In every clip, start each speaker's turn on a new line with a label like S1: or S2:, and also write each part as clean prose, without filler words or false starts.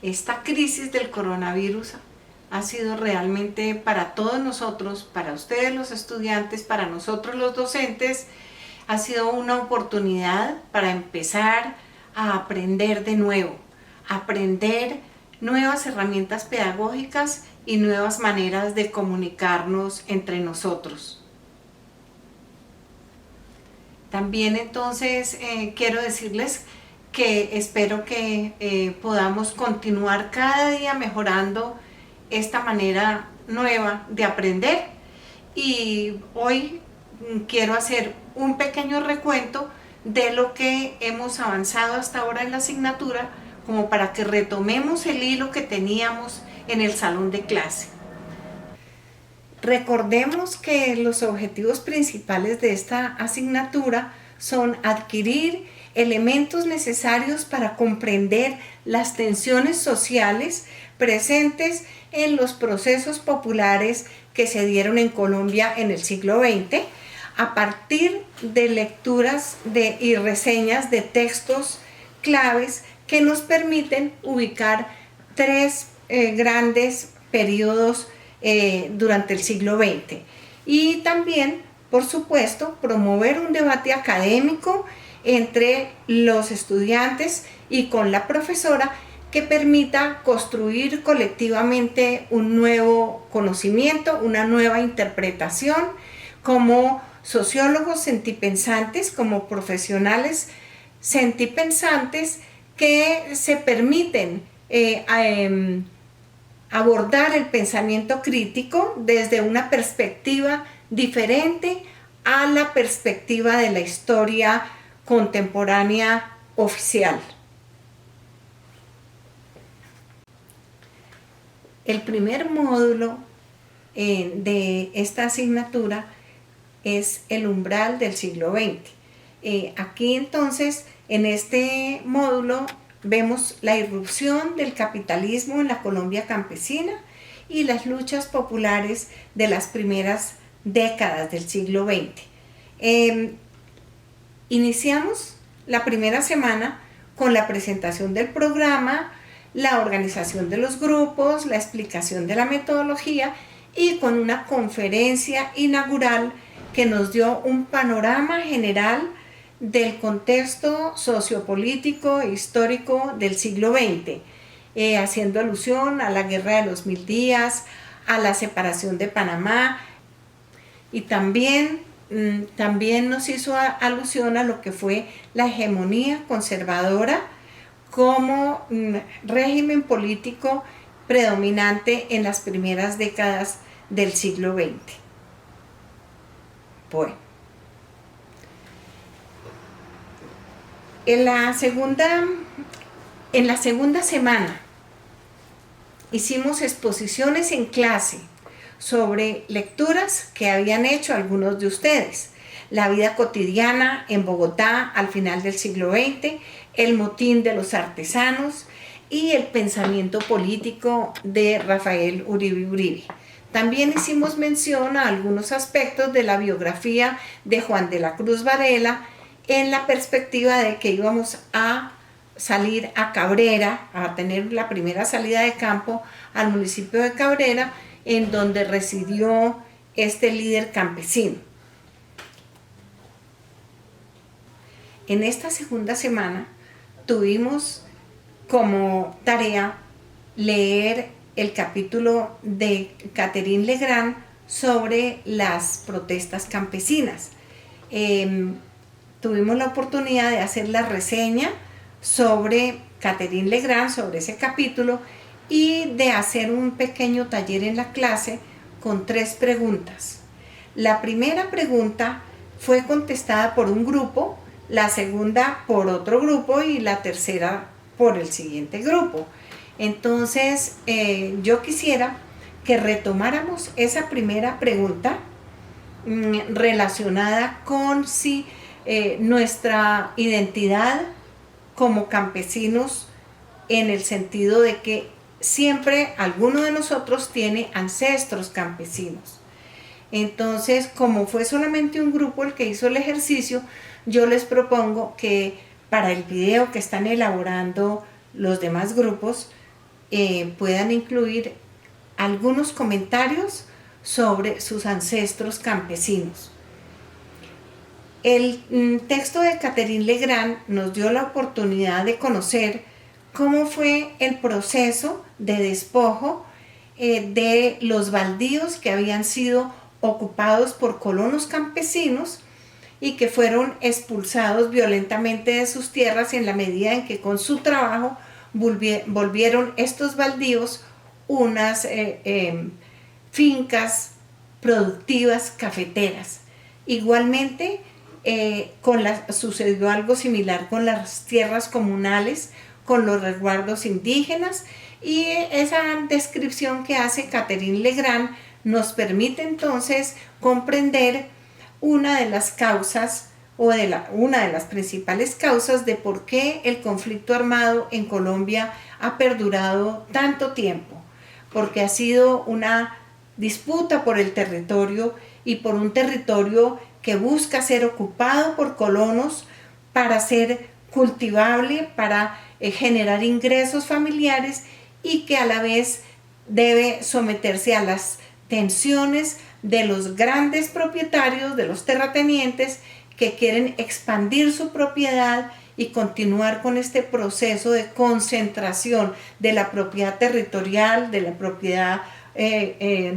S1: esta crisis del coronavirus ha sido realmente para todos nosotros, para ustedes los estudiantes, para nosotros los docentes, ha sido una oportunidad para empezar a aprender de nuevo, aprender nuevas herramientas pedagógicas y nuevas maneras de comunicarnos entre nosotros. También entonces quiero decirles que espero que podamos continuar cada día mejorando esta manera nueva de aprender, y hoy quiero hacer un pequeño recuento de lo que hemos avanzado hasta ahora en la asignatura, como para que retomemos el hilo que teníamos en el salón de clase. Recordemos que los objetivos principales de esta asignatura son adquirir elementos necesarios para comprender las tensiones sociales presentes en los procesos populares que se dieron en Colombia en el siglo XX, a partir de lecturas y reseñas de textos claves que nos permiten ubicar tres grandes periodos durante el siglo XX, y también, por supuesto, promover un debate académico entre los estudiantes y con la profesora que permita construir colectivamente un nuevo conocimiento, una nueva interpretación, como sociólogos sentipensantes, como profesionales sentipensantes que se permiten abordar el pensamiento crítico desde una perspectiva diferente a la perspectiva de la historia contemporánea oficial. El primer módulo de esta asignatura es el umbral del siglo XX. Aquí entonces, en este módulo, vemos la irrupción del capitalismo en la Colombia campesina y las luchas populares de las primeras décadas del siglo XX. Iniciamos la primera semana con la presentación del programa, la organización de los grupos, la explicación de la metodología y con una conferencia inaugural que nos dio un panorama general del contexto sociopolítico e histórico del siglo XX, haciendo alusión a la Guerra de los 1000 días, a la separación de Panamá, y también nos hizo alusión a lo que fue la hegemonía conservadora como régimen político predominante en las primeras décadas del siglo XX. Bueno, en la segunda semana hicimos exposiciones en clase sobre lecturas que habían hecho algunos de ustedes: la vida cotidiana en Bogotá al final del siglo XX, el motín de los artesanos y el pensamiento político de Rafael Uribe Uribe. También hicimos mención a algunos aspectos de la biografía de Juan de la Cruz Varela, en la perspectiva de que íbamos a salir a Cabrera, a tener la primera salida de campo al municipio de Cabrera, en donde residió este líder campesino. En esta segunda semana tuvimos como tarea leer el capítulo de Catherine Legrand sobre las protestas campesinas. Tuvimos la oportunidad de hacer la reseña sobre Catherine Legrand, sobre ese capítulo, y de hacer un pequeño taller en la clase con 3 preguntas. La primera pregunta fue contestada por un grupo, la segunda por otro grupo y la tercera por el siguiente grupo. Entonces, yo quisiera que retomáramos esa primera pregunta relacionada con si nuestra identidad como campesinos, en el sentido de que siempre alguno de nosotros tiene ancestros campesinos. Entonces, como fue solamente un grupo el que hizo el ejercicio, yo les propongo que para el video que están elaborando los demás grupos, puedan incluir algunos comentarios sobre sus ancestros campesinos. El texto de Catherine Legrand nos dio la oportunidad de conocer cómo fue el proceso de despojo de los baldíos que habían sido ocupados por colonos campesinos y que fueron expulsados violentamente de sus tierras en la medida en que con su trabajo volvieron estos baldíos unas fincas productivas cafeteras. Igualmente, sucedió algo similar con las tierras comunales, con los resguardos indígenas, y esa descripción que hace Catherine Legrand nos permite entonces comprender una de las causas una de las principales causas de por qué el conflicto armado en Colombia ha perdurado tanto tiempo, porque ha sido una disputa por el territorio y por un territorio que busca ser ocupado por colonos para ser cultivable, para generar ingresos familiares y que a la vez debe someterse a las tensiones de los grandes propietarios, de los terratenientes que quieren expandir su propiedad y continuar con este proceso de concentración de la propiedad territorial, de la propiedad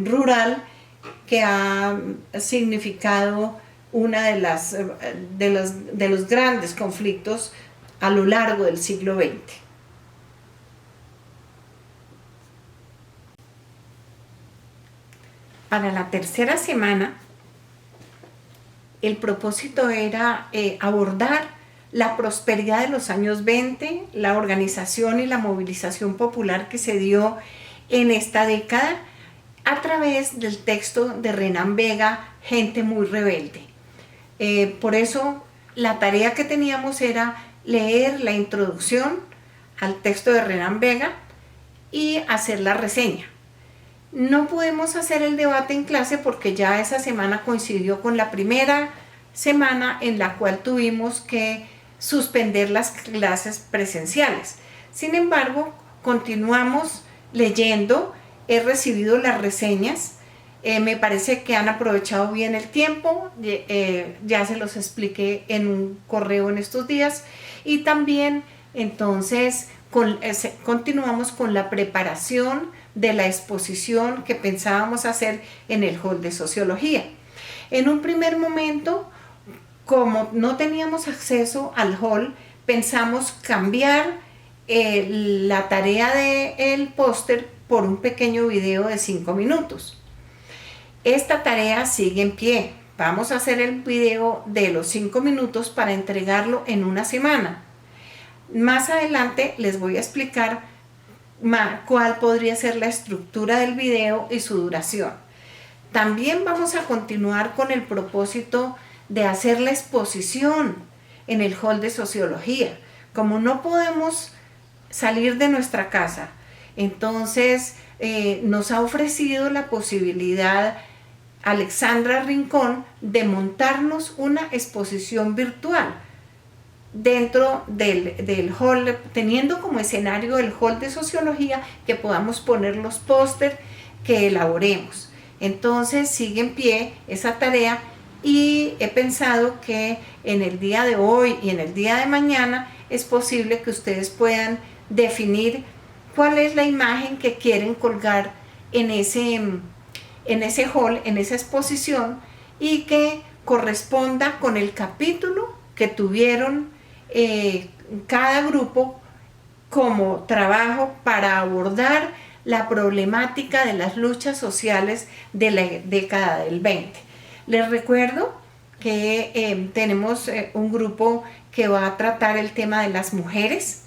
S1: rural, que ha significado una de los grandes conflictos a lo largo del siglo XX. Para la tercera semana, el propósito era abordar la prosperidad de los años 20, la organización y la movilización popular que se dio en esta década a través del texto de Renan Vega, Gente muy rebelde. Por eso la tarea que teníamos era leer la introducción al texto de Renan Vega y hacer la reseña. No pudimos hacer el debate en clase porque ya esa semana coincidió con la primera semana en la cual tuvimos que suspender las clases presenciales. Sin embargo, continuamos leyendo, he recibido las reseñas, me parece que han aprovechado bien el tiempo, ya se los expliqué en un correo en estos días, y también entonces continuamos con la preparación de la exposición que pensábamos hacer en el hall de sociología. En un primer momento, como no teníamos acceso al hall, pensamos cambiar la tarea del póster por un pequeño video de 5 minutos. Esta tarea sigue en pie. Vamos a hacer el video de los 5 minutos para entregarlo en una semana. Más adelante les voy a explicar cuál podría ser la estructura del video y su duración. También vamos a continuar con el propósito de hacer la exposición en el hall de sociología. Como no podemos salir de nuestra casa, entonces nos ha ofrecido la posibilidad Alexandra Rincón de montarnos una exposición virtual dentro del hall, teniendo como escenario el hall de sociología, que podamos poner los pósters que elaboremos. Entonces sigue en pie esa tarea y he pensado que en el día de hoy y en el día de mañana es posible que ustedes puedan definir cuál es la imagen que quieren colgar en ese hall, en esa exposición, y que corresponda con el capítulo que tuvieron cada grupo como trabajo para abordar la problemática de las luchas sociales de la década del 20. Les recuerdo que tenemos un grupo que va a tratar el tema de las mujeres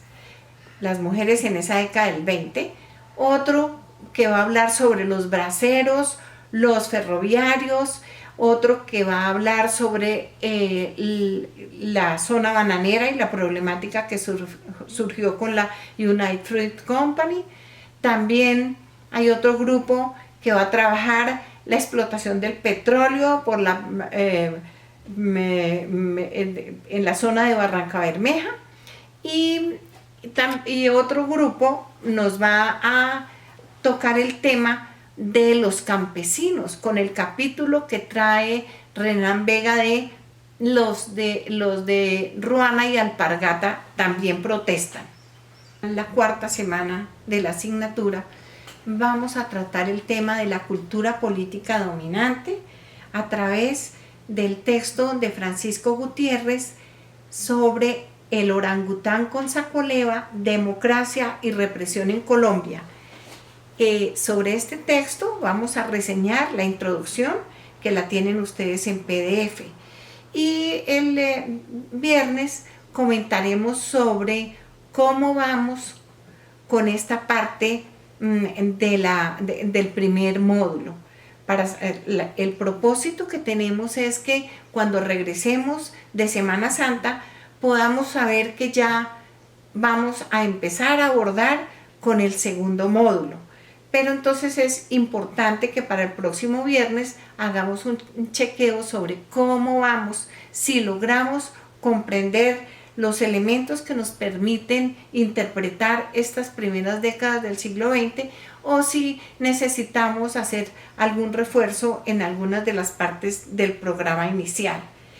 S1: en esa década del 20, otro que va a hablar sobre los braceros, los ferroviarios, otro que va a hablar sobre la zona bananera y la problemática que surgió con la United Fruit Company. También hay otro grupo que va a trabajar la explotación del petróleo en la zona de Barranca Bermeja, y Y otro grupo nos va a tocar el tema de los campesinos, con el capítulo que trae Renan Vega de los de Ruana y Alpargata también protestan. En la cuarta semana de la asignatura vamos a tratar el tema de la cultura política dominante a través del texto de Francisco Gutiérrez sobre el orangután con Sacoleva, democracia y represión en Colombia. Sobre este texto vamos a reseñar la introducción, que la tienen ustedes en PDF. Y el viernes comentaremos sobre cómo vamos con esta parte del primer módulo. El propósito que tenemos es que cuando regresemos de Semana Santa podamos saber que ya vamos a empezar a abordar con el segundo módulo. Pero entonces es importante que para el próximo viernes hagamos un chequeo sobre cómo vamos, si logramos comprender los elementos que nos permiten interpretar estas primeras décadas del siglo XX o si necesitamos hacer algún refuerzo en algunas de las partes del programa inicial.